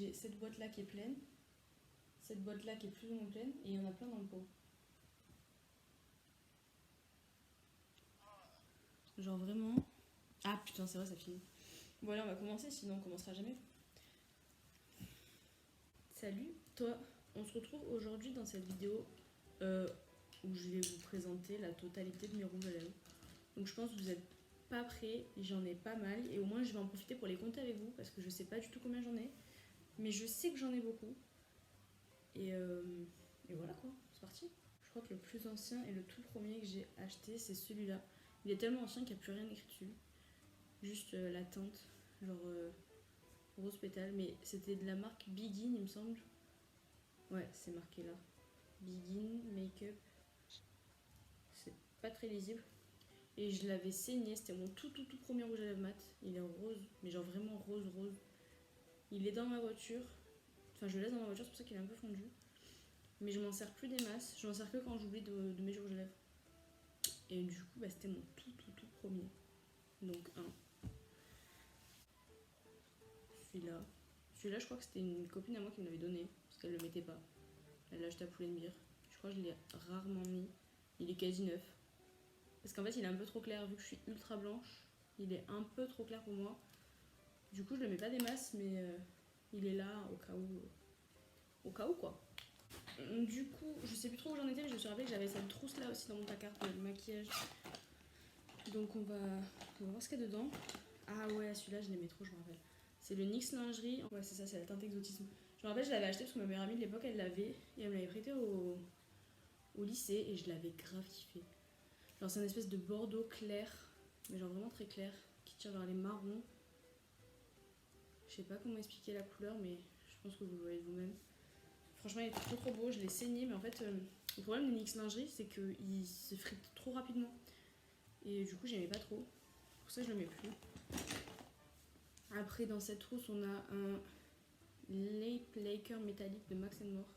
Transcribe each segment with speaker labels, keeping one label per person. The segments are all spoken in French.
Speaker 1: j'ai cette boîte là qui est pleine, cette boîte là qui est plus ou moins pleine, et il y en a plein dans le pot. Genre vraiment... Ah putain, c'est vrai, ça finit. Bon allez, on va commencer, sinon on commencera jamais. Salut, toi. On se retrouve aujourd'hui dans cette vidéo où je vais vous présenter la totalité de mes rouges à lèvres. Donc je pense que vous n'êtes pas prêts, j'en ai pas mal, et au moins je vais en profiter pour les compter avec vous, parce que je sais pas du tout combien j'en ai, mais je sais que j'en ai beaucoup. Et voilà quoi, c'est parti. Je crois que le plus ancien et le tout premier que j'ai acheté, c'est celui-là. Il est tellement ancien qu'il n'y a plus rien écrit dessus. Juste la teinte, genre rose pétale, mais c'était de la marque Begin, il me semble. Ouais, c'est marqué là. Begin Makeup. C'est pas très lisible. Et je l'avais saigné, c'était mon tout premier rouge à lèvres mat. Il est rose, mais genre vraiment rose. Il est dans ma voiture. Enfin, je le laisse dans ma voiture, c'est pour ça qu'il est un peu fondu. Mais je m'en sers plus des masses, je m'en sers que quand j'oublie de mettre rouge à lèvres. Et du coup, c'était mon tout premier. Donc un. Celui-là. Celui-là, je crois que c'était une copine à moi qui me l'avait donné, parce qu'elle le mettait pas. Elle l'a acheté à Poulet de Bière. Je crois que je l'ai rarement mis. Il est quasi neuf. Parce qu'en fait, il est un peu trop clair, vu que je suis ultra blanche. Il est un peu trop clair pour moi. Du coup, je le mets pas des masses, mais il est là au cas où. Au cas où, quoi. Du coup, je sais plus trop où j'en étais, mais je me suis rappelé que j'avais cette trousse là aussi dans mon placard pour le maquillage. Donc on va voir ce qu'il y a dedans. Ah ouais, celui-là, je l'aimais trop, je me rappelle. C'est le NYX Lingerie. Ouais, c'est ça, c'est la teinte exotisme. Je me rappelle, je l'avais acheté parce que ma meilleure amie de l'époque, elle l'avait. Et elle me l'avait prêté au lycée et je l'avais grave kiffé. Genre, c'est une espèce de bordeaux clair, mais genre vraiment très clair, qui tire vers les marrons. Je sais pas comment expliquer la couleur, mais je pense que vous le voyez vous-même. Franchement, il est trop beau, je l'ai saigné, mais en fait, le problème de NYX Lingerie, c'est qu'il se frite trop rapidement. Et du coup, j'aimais pas trop. Pour ça, je le mets plus. Après, dans cette trousse, on a un Lip Laker métallique de Max More.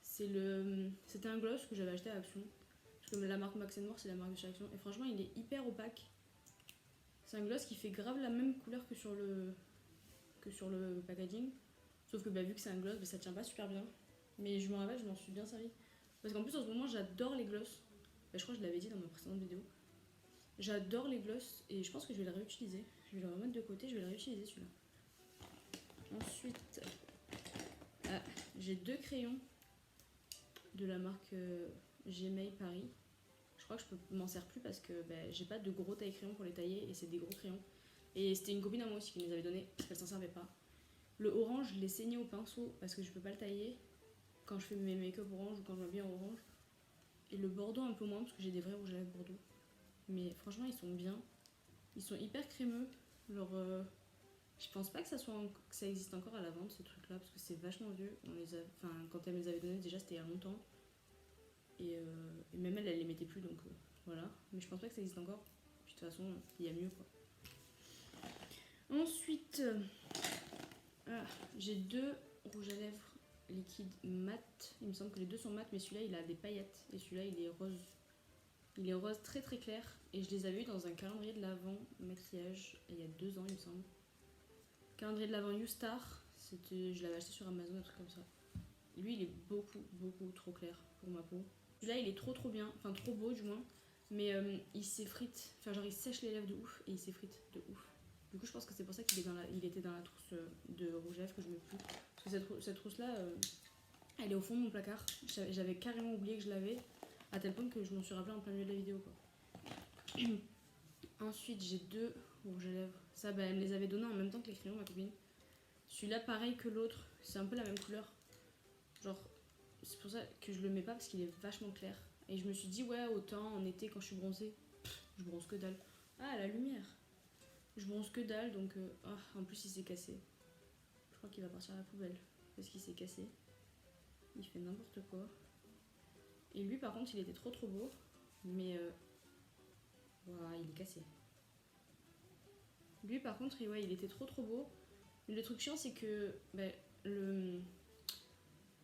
Speaker 1: C'était un gloss que j'avais acheté à Action. Parce que la marque Max More, c'est la marque de chez Action. Et franchement, il est hyper opaque. C'est un gloss qui fait grave la même couleur que sur le packaging. Sauf que vu que c'est un gloss, ça tient pas super bien. Mais je me rappelle, je m'en suis bien servi. Parce qu'en plus, en ce moment, j'adore les gloss. Je crois que je l'avais dit dans ma précédente vidéo. J'adore les gloss et je pense que je vais les réutiliser. Je vais les remettre de côté, je vais les réutiliser celui-là. Ensuite, j'ai deux crayons de la marque Gmail Paris. Je crois que je m'en sers plus parce que j'ai pas de gros taille crayon pour les tailler et c'est des gros crayons. Et c'était une copine à moi aussi qui me les avait donnés parce qu'elle s'en servait pas. Le orange, je l'ai saigné au pinceau parce que je peux pas le tailler quand je fais mes make-up orange ou quand je m'habille en orange. Et le bordeaux un peu moins parce que j'ai des vrais rouges à lèvres bordeaux. Mais franchement, ils sont bien. Ils sont hyper crémeux. Genre, je pense pas que ça existe encore à la vente, ces trucs-là, parce que c'est vachement vieux. Quand elle me les avait donnés, déjà, c'était il y a longtemps. Et même elle les mettait plus, donc voilà. Mais je pense pas que ça existe encore. Puis de toute façon, il y a mieux, quoi. Ensuite, j'ai deux rouges à lèvres liquides mat. Il me semble que les deux sont mat, mais celui-là, il a des paillettes. Et celui-là, il est rose. Il est rose très clair. Et je les avais eu dans un calendrier de l'Avent maquillage il y a 2 ans, il me semble. Calendrier de l'Avent YouStar. Je l'avais acheté sur Amazon, un truc comme ça. Lui, il est beaucoup trop clair pour ma peau. Celui-là, il est trop bien. Enfin, trop beau, du moins. Mais il s'effrite. Enfin, genre, il sèche les lèvres de ouf et il s'effrite de ouf. Du coup, je pense que c'est pour ça qu'il était dans la trousse de rouge à lèvres que je mets plus. Parce que cette trousse-là, elle est au fond de mon placard. J'avais carrément oublié que je l'avais. À tel point que je m'en suis rappelé en plein milieu de la vidéo, quoi. Ensuite, j'ai deux rouges à lèvres. Ça, elle me les avait donnés en même temps que les crayons, ma copine. Celui-là, pareil que l'autre. C'est un peu la même couleur. Genre, c'est pour ça que je le mets pas parce qu'il est vachement clair. Et je me suis dit, ouais, autant en été quand je suis bronzée. Je bronze que dalle. Ah, la lumière. Je bronze que dalle, donc en plus il s'est cassé. Je crois qu'il va partir à la poubelle parce qu'il s'est cassé. Il fait n'importe quoi. Et lui par contre il était trop beau. Mais voilà, il est cassé. Lui par contre il était trop beau. Mais le truc chiant c'est que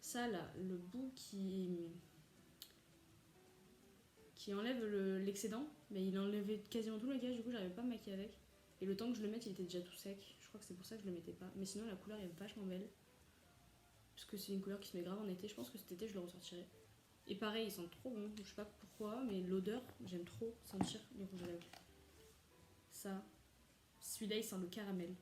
Speaker 1: ça là, le bout qui enlève l'excédent, mais il enlevait quasiment tout le maquillage, du coup j'arrivais pas à me maquiller avec. Et le temps que je le mette, il était déjà tout sec. Je crois que c'est pour ça que je le mettais pas. Mais sinon, la couleur est vachement belle. parce que c'est une couleur qui se met grave en été. Je pense que cet été je le ressortirai. Et pareil, ils sentent trop bon, je sais pas pourquoi, mais l'odeur, j'aime trop sentir les rouges à lèvres. Ça, celui-là il sent le caramel.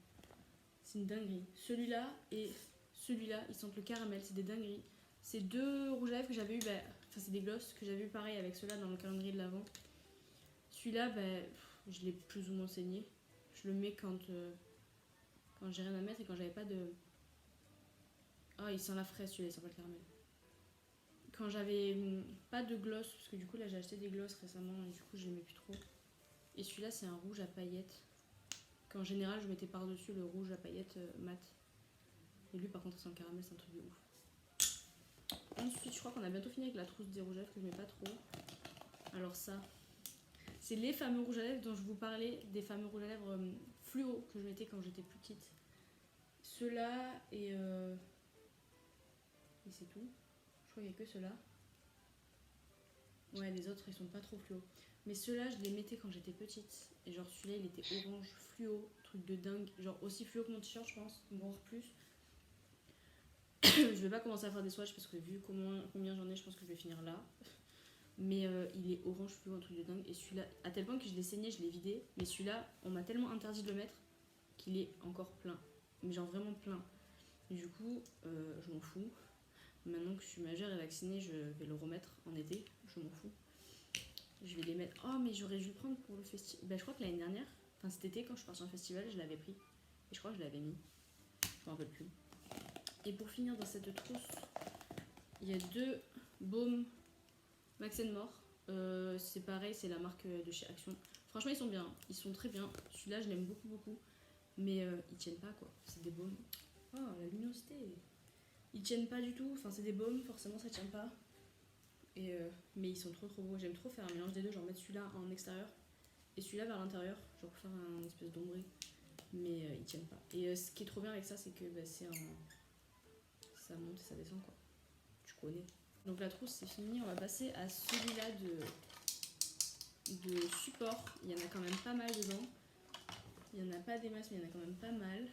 Speaker 1: C'est une dinguerie. Celui-là et celui-là, ils sentent le caramel, c'est des dingueries. C'est deux rouges à lèvres que j'avais eu, enfin c'est des glosses que j'avais eu pareil avec ceux-là dans le calendrier de l'Avent. Celui-là, je l'ai plus ou moins saigné. Je le mets quand j'ai rien à mettre et quand j'avais pas de... Ah, il sent la fraise celui-là, il sent pas le caramel. Quand j'avais pas de gloss, parce que du coup là j'ai acheté des glosses récemment et du coup je les mets plus trop. Et celui-là c'est un rouge à paillettes. Qu'en général je mettais par-dessus le rouge à paillettes mat. Et lui par contre il sent le caramel, c'est un truc de ouf. Ensuite je crois qu'on a bientôt fini avec la trousse des rouges à lèvres que je mets pas trop. Alors ça, c'est les fameux rouges à lèvres dont je vous parlais, des fameux rouges à lèvres fluo que je mettais quand j'étais plus petite. Ceux-là et c'est tout. Je crois qu'il n'y a que ceux-là. Ouais, les autres ils sont pas trop fluo. Mais ceux-là je les mettais quand j'étais petite. Et genre celui-là il était orange fluo, truc de dingue. Genre aussi fluo que mon t-shirt je pense, voire plus. Je vais pas commencer à faire des swatchs parce que vu combien j'en ai, je pense que je vais finir là. Mais il est orange fluo, un truc de dingue. Et celui-là, à tel point que je l'ai saigné, je l'ai vidé. Mais celui-là, on m'a tellement interdit de le mettre qu'il est encore plein. Mais genre vraiment plein. Et du coup, je m'en fous. Maintenant que je suis majeure et vaccinée, je vais le remettre en été. Je m'en fous. Je vais les mettre. Oh, mais j'aurais dû le prendre pour le festival. Je crois que l'année dernière, enfin cet été, quand je suis partie en festival, je l'avais pris. Et je crois que je l'avais mis. Je m'en rappelle plus. Et pour finir dans cette trousse, il y a deux baumes Max More. C'est pareil, c'est la marque de chez Action. Franchement, ils sont bien. Ils sont très bien. Celui-là, je l'aime beaucoup, beaucoup. Mais ils tiennent pas, quoi. C'est des baumes. Oh, la luminosité. Ils tiennent pas du tout. Enfin, c'est des baumes, forcément, ça tient pas. Mais ils sont trop trop beaux. J'aime trop faire un mélange des deux, genre mettre celui-là en extérieur et celui-là vers l'intérieur, genre pour faire un espèce d'ombré. Mais ils tiennent pas. Et ce qui est trop bien avec ça, c'est que c'est un... ça monte et ça descend quoi. Tu connais. Donc la trousse c'est fini, on va passer à celui-là de support. Il y en a quand même pas mal dedans. Il n'y en a pas des masses, mais il y en a quand même pas mal.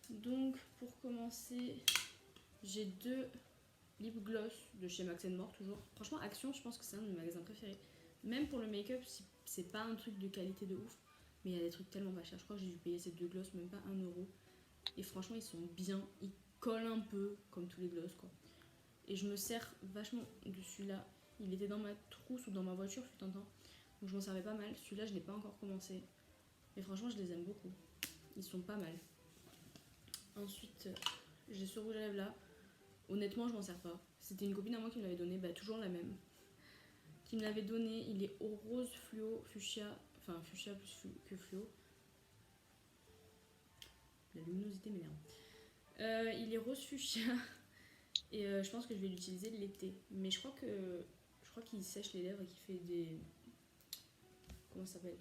Speaker 1: Donc pour commencer, j'ai deux lip gloss de chez Max More toujours. Franchement Action je pense que c'est un de mes magasins préférés. Même pour le make-up c'est pas un truc de qualité de ouf. Mais il y a des trucs tellement pas chers. Je crois que j'ai dû payer ces deux gloss même pas 1€. Et franchement ils sont bien. Ils collent un peu comme tous les gloss quoi. Et je me sers vachement de celui-là. Il était dans ma trousse ou dans ma voiture fut un temps. Donc je m'en servais pas mal. Celui-là je l'ai pas encore commencé. Mais franchement je les aime beaucoup. Ils sont pas mal. Ensuite j'ai ce rouge à lèvres là. Honnêtement, je m'en sers pas. C'était une copine à moi qui me l'avait donné, toujours la même. Qui me l'avait donné. Il est au rose fluo, fuchsia. Enfin, fuchsia plus que fluo. La luminosité m'énerve. Il est rose fuchsia. Et je pense que je vais l'utiliser l'été. Mais je crois qu'il sèche les lèvres et qu'il fait des... Comment ça s'appelle?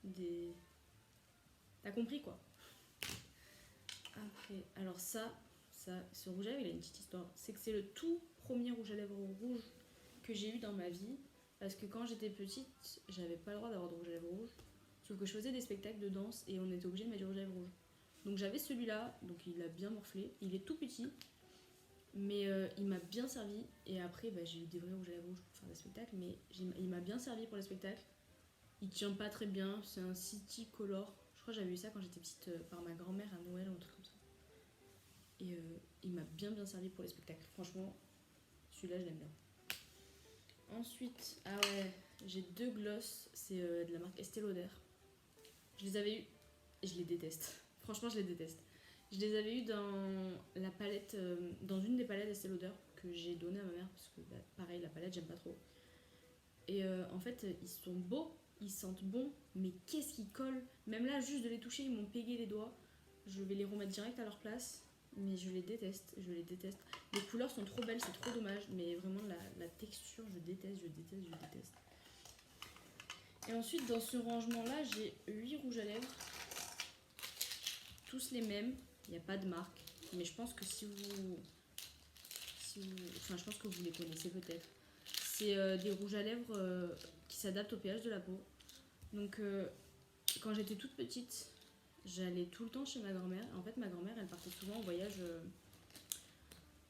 Speaker 1: Des... T'as compris quoi? Après, alors ce rouge à lèvres, il a une petite histoire. C'est que c'est le tout premier rouge à lèvres rouge que j'ai eu dans ma vie. Parce que quand j'étais petite, j'avais pas le droit d'avoir de rouge à lèvres rouge. Sauf que je faisais des spectacles de danse et on était obligé de mettre du rouge à lèvres rouge. Donc j'avais celui-là, donc il a bien morflé. Il est tout petit, mais il m'a bien servi. Et après, j'ai eu des vrais rouges à lèvres rouges pour faire des spectacles, mais il m'a bien servi pour les spectacles. Il tient pas très bien, c'est un City Color. Je crois que j'avais eu ça quand j'étais petite par ma grand-mère à Noël ou un truc comme ça. Et il m'a bien servi pour les spectacles. Franchement, celui-là, je l'aime bien. Ensuite, ah ouais, j'ai deux gloss. C'est de la marque Estée Lauder. Je les avais eu et je les déteste. Franchement, je les déteste. Je les avais eu dans la palette, dans une des palettes Estée Lauder que j'ai donnée à ma mère parce que, pareil, la palette, j'aime pas trop. Et en fait, ils sont beaux, ils sentent bon, mais qu'est-ce qu'ils collent. Même là, juste de les toucher, ils m'ont pégué les doigts. Je vais les remettre direct à leur place. Mais je les déteste, je les déteste. Les couleurs sont trop belles, c'est trop dommage. Mais vraiment, la texture, je déteste. Et ensuite, dans ce rangement-là, j'ai 8 rouges à lèvres. Tous les mêmes. Il n'y a pas de marque. Mais je pense que enfin, je pense que vous les connaissez peut-être. C'est des rouges à lèvres qui s'adaptent au pH de la peau. Donc, quand j'étais toute petite... J'allais tout le temps chez ma grand-mère. En fait, ma grand-mère, elle partait souvent en voyage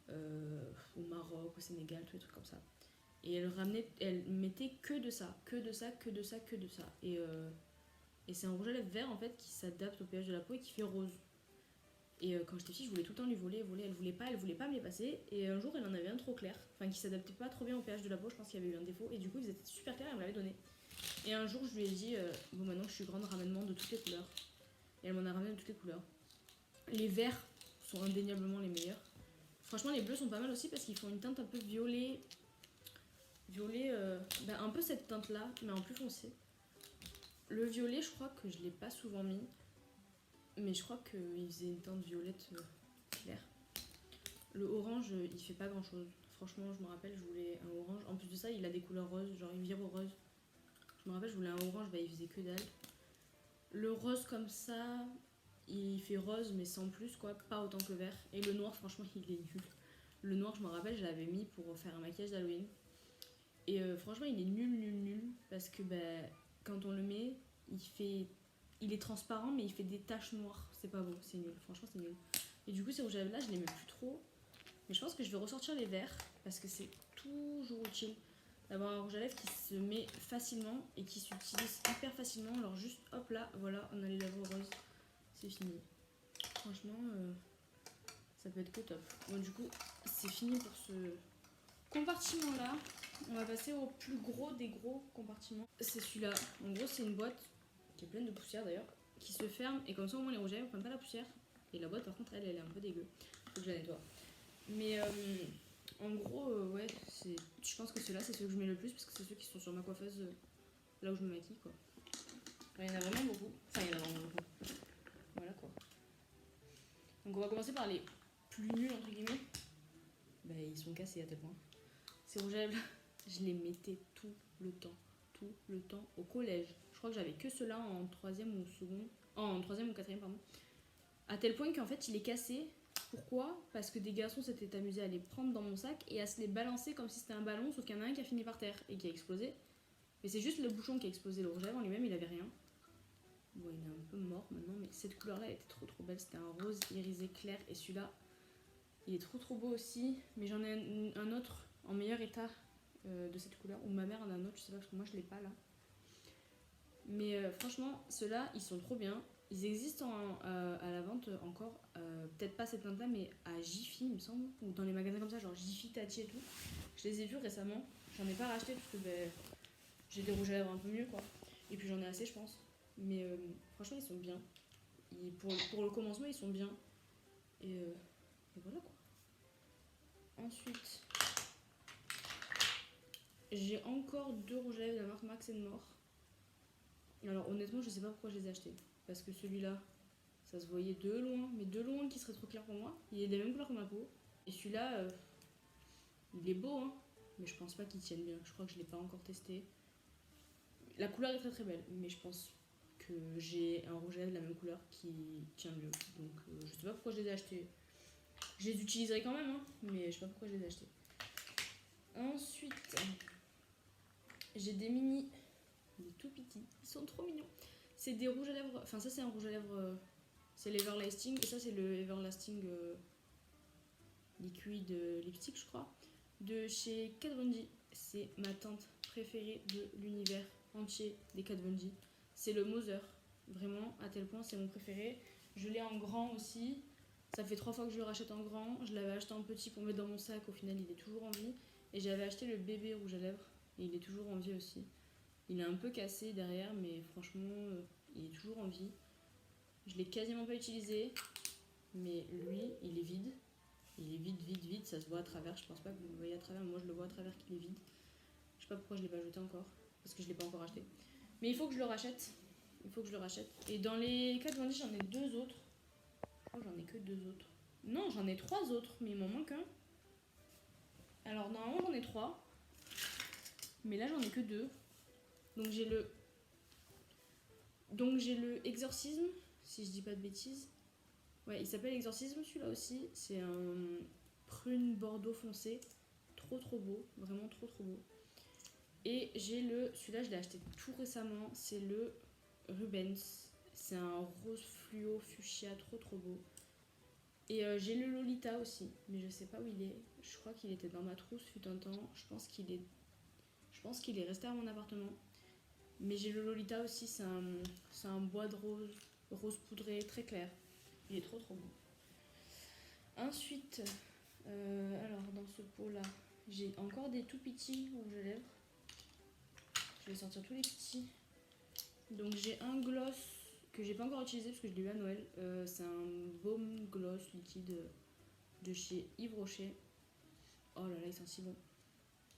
Speaker 1: au Maroc, au Sénégal, tous les trucs comme ça. Et elle mettait que de ça, que de ça, que de ça, que de ça. Et c'est un rouge à lèvres vert en fait qui s'adapte au pH de la peau et qui fait rose. Et quand j'étais fille, je voulais tout le temps lui voler. Elle voulait pas me les passer. Et un jour, elle en avait un trop clair, enfin qui s'adaptait pas trop bien au pH de la peau. Je pense qu'il y avait eu un défaut. Et du coup, ils étaient super clairs. Elle me l'avait donné. Et un jour, je lui ai dit bon, maintenant que je suis grande, ramène-moi de toutes les couleurs. Et elle m'en a ramené de toutes les couleurs. Les verts sont indéniablement les meilleurs. Franchement, les bleus sont pas mal aussi parce qu'ils font une teinte un peu violet. Violet, un peu cette teinte là, mais en plus foncé. Le violet, je crois que je l'ai pas souvent mis. Mais je crois qu'il faisait une teinte violette claire. Le orange, il fait pas grand chose. Franchement, je me rappelle, je voulais un orange. En plus de ça, il a des couleurs roses, genre il vire au rose. Je me rappelle, je voulais un orange, il faisait que dalle. Le rose comme ça, il fait rose, mais sans plus, quoi. Pas autant que vert. Et le noir, franchement, il est nul. Le noir, je me rappelle, je l'avais mis pour faire un maquillage d'Halloween. Et franchement, il est nul. Parce que quand on le met, il est transparent, mais il fait des taches noires. C'est pas beau, c'est nul. Franchement, c'est nul. Et du coup, ces rouges à lèvres là, je les mets plus trop. Mais je pense que je vais ressortir les verts parce que c'est toujours utile d'avoir un rouge à lèvres qui se met facilement et qui s'utilise hyper facilement. Alors, juste hop là, voilà, on a les lèvres roses. C'est fini. Franchement, ça peut être que top. Bon, du coup, c'est fini pour ce compartiment là. On va passer au plus gros des gros compartiments. C'est celui-là. En gros, c'est une boîte qui est pleine de poussière d'ailleurs, qui se ferme et comme ça au moins les rouges à lèvres prennent pas la poussière. Et la boîte par contre elle est un peu dégueu. Faut que je la nettoie. Mais en gros, ouais, je pense que ceux-là c'est ceux que je mets le plus parce que c'est ceux qui sont sur ma coiffeuse là où je me maquille quoi. Il y en a vraiment beaucoup. Enfin, il y en a vraiment beaucoup. Voilà quoi. Donc on va commencer par les plus nuls entre guillemets. Ils sont cassés à tel point. Ces rouges à lèvres, je les mettais tout le temps au collège. Je crois que j'avais que ceux-là en 3ème ou seconde. En 3ème ou 4ème, pardon. À tel point qu'en fait, il est cassé. Pourquoi ? Parce que des garçons s'étaient amusés à les prendre dans mon sac et à se les balancer comme si c'était un ballon, sauf qu'il y en a un qui a fini par terre et qui a explosé. Mais c'est juste le bouchon qui a explosé. Le rouge à lèvres en lui-même, il avait rien. Bon, il est un peu mort maintenant, mais cette couleur-là, elle était trop belle. C'était un rose irisé clair et celui-là, il est trop beau aussi. Mais j'en ai un autre en meilleur état de cette couleur, ou ma mère en a un autre, je sais pas parce que moi je l'ai pas là. Mais franchement, ceux-là ils sont trop bien. Ils existent à la vente encore, peut-être pas cette teinte là, mais à Jiffy il me semble, ou dans les magasins comme ça, genre Jiffy, Tati et tout. Je les ai vus récemment, j'en ai pas racheté parce que j'ai des rouges à lèvres un peu mieux quoi. Et puis j'en ai assez, je pense. Mais franchement, ils sont bien. Pour le commencement, ils sont bien. Et voilà quoi. Ensuite, j'ai encore 2 rouges à lèvres de la marque Max More. Alors honnêtement, je sais pas pourquoi je les ai achetés. Parce que celui-là, ça se voyait de loin, mais de loin qui serait trop clair pour moi. Il est des mêmes couleurs que ma peau. Et celui-là, il est beau, hein. Mais je pense pas qu'il tienne bien. Je crois que je l'ai pas encore testé. La couleur est très belle, mais je pense que j'ai un rouge à lèvres de la même couleur qui tient mieux. Donc je sais pas pourquoi je les ai achetés. Je les utiliserai quand même, hein, mais je sais pas pourquoi je les ai achetés. Ensuite, j'ai des mini, des tout petits, ils sont trop mignons. C'est des rouges à lèvres, enfin ça c'est un rouge à lèvres, c'est l'Everlasting, et ça c'est le Everlasting liquide lipstick je crois, de chez Kat Von D. C'est ma teinte préférée de l'univers entier des Kat Von D. C'est le Mother, vraiment à tel point c'est mon préféré. Je l'ai en grand aussi, ça fait 3 fois que je le rachète en grand. Je l'avais acheté en petit pour mettre dans mon sac, au final il est toujours en vie. Et j'avais acheté le bébé rouge à lèvres, et il est toujours en vie aussi. Il est un peu cassé derrière, mais franchement, il est toujours en vie. Je l'ai quasiment pas utilisé, mais lui, il est vide. Il est vide, ça se voit à travers. Je pense pas que vous le voyez à travers, mais moi je le vois à travers qu'il est vide. Je sais pas pourquoi je l'ai pas jeté encore, parce que je l'ai pas encore acheté. Mais il faut que je le rachète. Et dans les 4 vendus, j'en ai 2 autres. Je crois que j'en ai que 2 autres. Non, j'en ai 3 autres, mais il m'en manque un. Alors normalement j'en ai 3, mais là j'en ai que 2. Donc j'ai le exorcisme, si je dis pas de bêtises. Ouais, il s'appelle exorcisme celui-là aussi. C'est un prune bordeaux foncé. Trop beau, vraiment trop beau. Et j'ai celui-là je l'ai acheté tout récemment, c'est le Rubens. C'est un rose fluo fuchsia trop beau. Et j'ai le Lolita aussi, mais je sais pas où il est. Je crois qu'il était dans ma trousse fut un temps. Je pense qu'il est resté à mon appartement. Mais j'ai le Lolita aussi, c'est un bois de rose poudré très clair. Il est trop trop beau. Ensuite, alors dans ce pot là, j'ai encore des tout petits rouges à lèvres. Je vais sortir tous les petits. Donc j'ai un gloss que j'ai pas encore utilisé parce que je l'ai eu à Noël. C'est un baume gloss liquide de chez Yves Rocher. Oh là là, il sent si bon.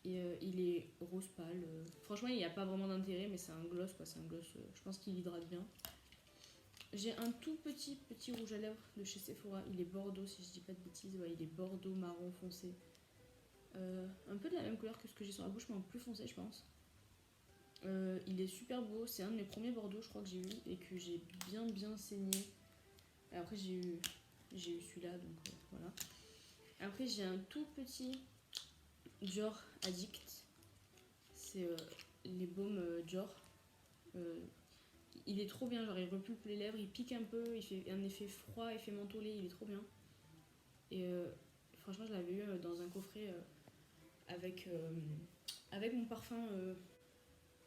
Speaker 1: Et il est rose pâle. Franchement, il n'y a pas vraiment d'intérêt, mais c'est un gloss quoi. C'est un gloss, je pense qu'il hydrate bien. J'ai un tout petit rouge à lèvres de chez Sephora. Il est bordeaux, si je dis pas de bêtises. Ouais, il est bordeaux marron foncé. Un peu de la même couleur que ce que j'ai sur la bouche, mais en plus foncé, je pense. Il est super beau. C'est un de mes premiers bordeaux, je crois que j'ai eu et que j'ai bien saigné. Et après, j'ai eu celui-là, donc voilà. Après, j'ai un tout petit Dior Addict. C'est les baumes Dior. Il est trop bien, genre il repulpe les lèvres, il pique un peu, il fait un effet froid, effet mentholé, il est trop bien. Et franchement, je l'avais eu dans un coffret avec mon parfum.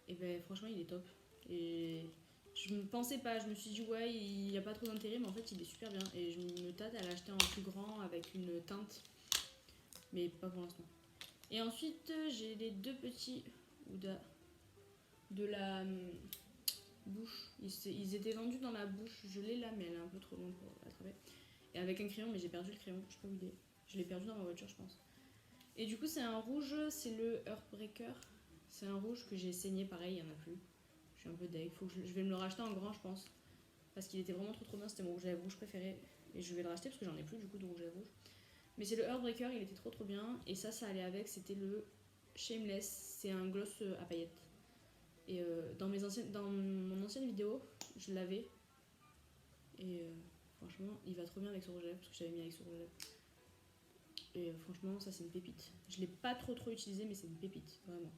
Speaker 1: Et ben franchement, il est top. Et je me pensais pas, je me suis dit ouais, il n'y a pas trop d'intérêt, mais en fait, il est super bien. Et je me tâte à l'acheter en plus grand avec une teinte, mais pas pour l'instant. Et ensuite, j'ai les deux petits Ouda de la bouche. Ils étaient vendus dans la bouche. Je l'ai là, mais elle est un peu trop loin pour l'attraper. Et avec un crayon, mais j'ai perdu le crayon. Je sais pas où il est. Je l'ai perdu dans ma voiture, je pense. Et du coup, c'est un rouge, c'est le Heartbreaker. C'est un rouge que j'ai saigné, pareil, il n'y en a plus. Je suis un peu deg. Faut que je vais me le racheter en grand, je pense. Parce qu'il était vraiment trop bien. C'était mon rouge à lèvres rouge préféré. Et je vais le racheter parce que j'en ai plus du coup de rouge à lèvres rouge. Mais c'est le Heartbreaker, il était trop bien. Et ça allait avec. C'était le Shameless. C'est un gloss à paillettes. Et dans mon ancienne vidéo, je l'avais. Et franchement, il va trop bien avec ce rouge à lèvres parce que j'avais mis avec ce rouge à lèvres. Et franchement, ça c'est une pépite. Je l'ai pas trop utilisé, mais c'est une pépite, vraiment.